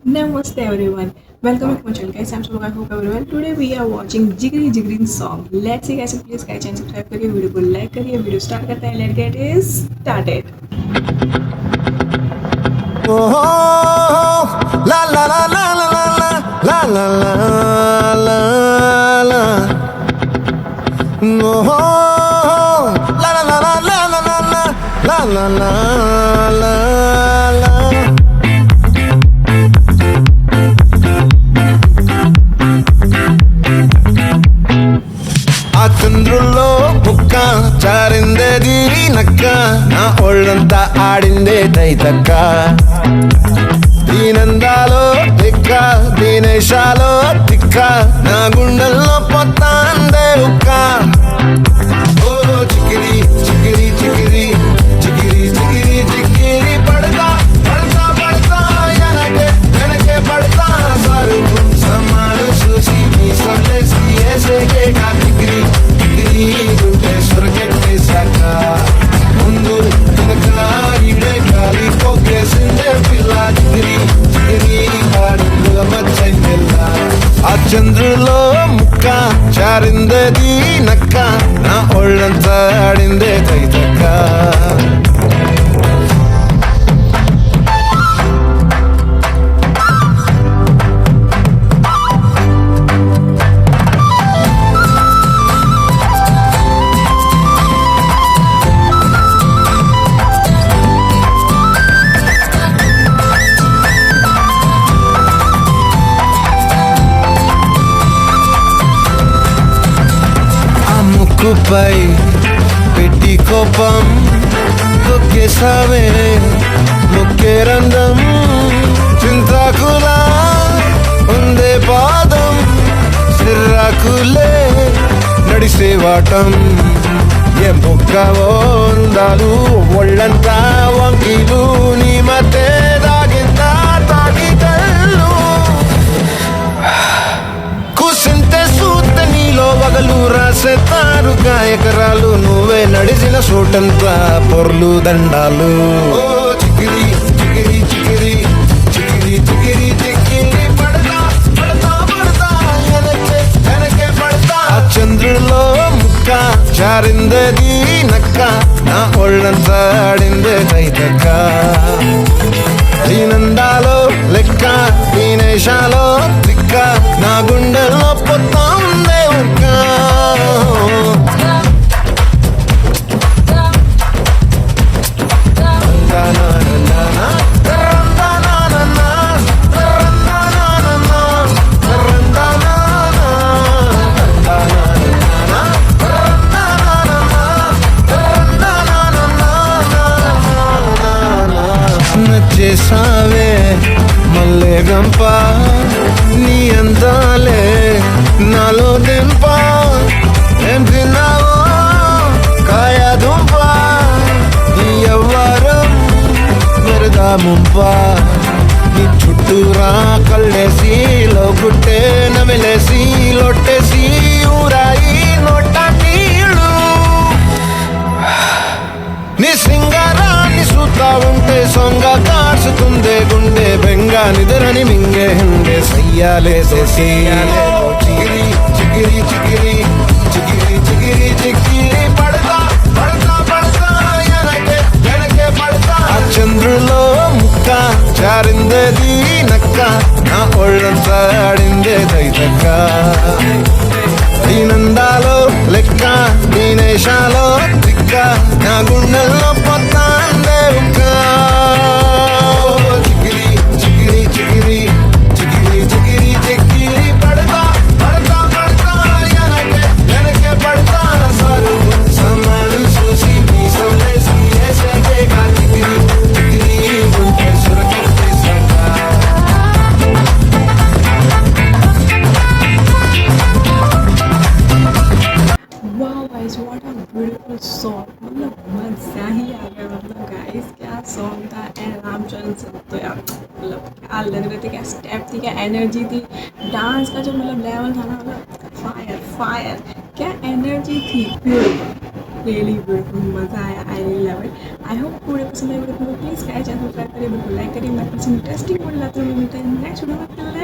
Namaste everyone. Welcome back to my channel guys. I'm Shubha. I hope everyone. Today we are watching Jigri Jigrin song. Let's see guys. Please guys channel subscribe करिए video को like करिए video start करते हैं. Let's get it started. Oh, la la la la la la la la la la la. Oh, la la la la la la la la la la la la. ఆ చంద్రుల్లో బుక్క చారిందేది నక్క నా ఒళ్ళంతా ఆడిందే తైతక్క దీనందాలో తిక్క దీనేశాలో తిక్క నా గుండెల్లో పొత్తాందే ఉక్క ఓ చికిరి చికిరి చికిరి చికిరి చికిరి చికిరి పడతా పడతా పడతా ఎనకే ఎనకే పడతా సరుకు సమాను చూసి మీ సందేశి ఏసేకే కా చికిరి చికిరి గుండె సొరకెట్టేశాక ముందు వెనక ఇడే గాలి పోగేసిందే పిల్ల చికిరి చికిరి ఆడుల మచ్చంగెల్ల ఆ చంద్రులో ముక్క చారిందేది నక్క నా ఒళ్ళంతా ఆడిందే తైతక్క ఆ ముక్కుపై పెట్టి కోపం తొక్కేసావే ముక్కే రంధ్రం చింతాకులా ఉందే పాదం సిర్రాకులే నడిసే వాటం ఏ మొక్కవో ఉందాలు ఒళ్ళంతా వంకీలు నీ మధ్య దాగిందా తాగి కళ్ళు కూసింతే సూత నీలో వగలు రాసేతారు గాయకరాలు నువ్వే నడిచిన చోటంతా పొర్లు దండాలు ఓ చికిరి చికిరి చికిరి చికిరి చికిరి చికిరి పడతా పడతా పడతా ఎనకే ఎనకే పడతా ఆ చంద్రులో ముక్క చారిందేది నక్క నా ఒళ్ళంతా ఆడిందే తైతక్క దీనందాలో లెక్క దీనేశాలో తిక్క నా గుండెల్లో పొత్తా ఉందే ఉక్క నచ్చేసావే మల్లె గంప నీ అందాలే నాలో దింప ఏం తిన్నావో కాయ దుంప నీ ఎవ్వరం మెరదా ముంప నీ చుట్టూరా కళ్ళేసి లోగుట్టే నమిలేసి లొట్టేసి ఊరాయి నోట నీళ్ళు నీ సింగారాన్ని చూస్తా ఉంటే సొంగ కాసుతుందే గుండె బెంగ నిద్రని మింగే హుండే సయ్యాలే సయ్యాలే చిగిరి చిగిరి చిగిరి చిగిరి చిగిరి చిగిరి పడతా పడతా పడతా ఎనకే ఎనకే పడతా ఆ చంద్రులో ముక్క చారిందేది నక్క నా ఒళ్ళంతా ఆడిందే తైతక్క దీనందాలో లెక్క దీనేశాలో తిక్క నా గుండెల్లో పొత్తాందే ఉక్క చికిరి చికిరి చికిరి చికిరి చికిరి చికిరి పడతా పడతా పడతా ఎనకే ఎనకే పడతా సరుకు సమాను చూసి మీ సందేశి ఏసేకే కా చికిరి చికిరి గుండె సొరకెట్టేశాక Wow guys, what a beautiful song. मतलब मजा ही आ गया. मतलब guys क्या song था and रामचरण सर तो यार मतलब क्या लग रहे थे, क्या स्टेप थी, क्या एनर्जी थी, डांस का जो मतलब लेवल था ना, मतलब फायर फायर, क्या एनर्जी थी. ब्यूटीफुल, रियली ब्यूटीफुल, मज़ा आया. I love it. I hope video पसंद आएगी तो प्लीज़ गाइस चैनल सब्सक्राइब करिए, बिल्कुल लाइक करिए। मैं कुछ इंटरेस्टिंग वीडियो लाते हुए मिलते हैं नेक्स्ट वीडियो में।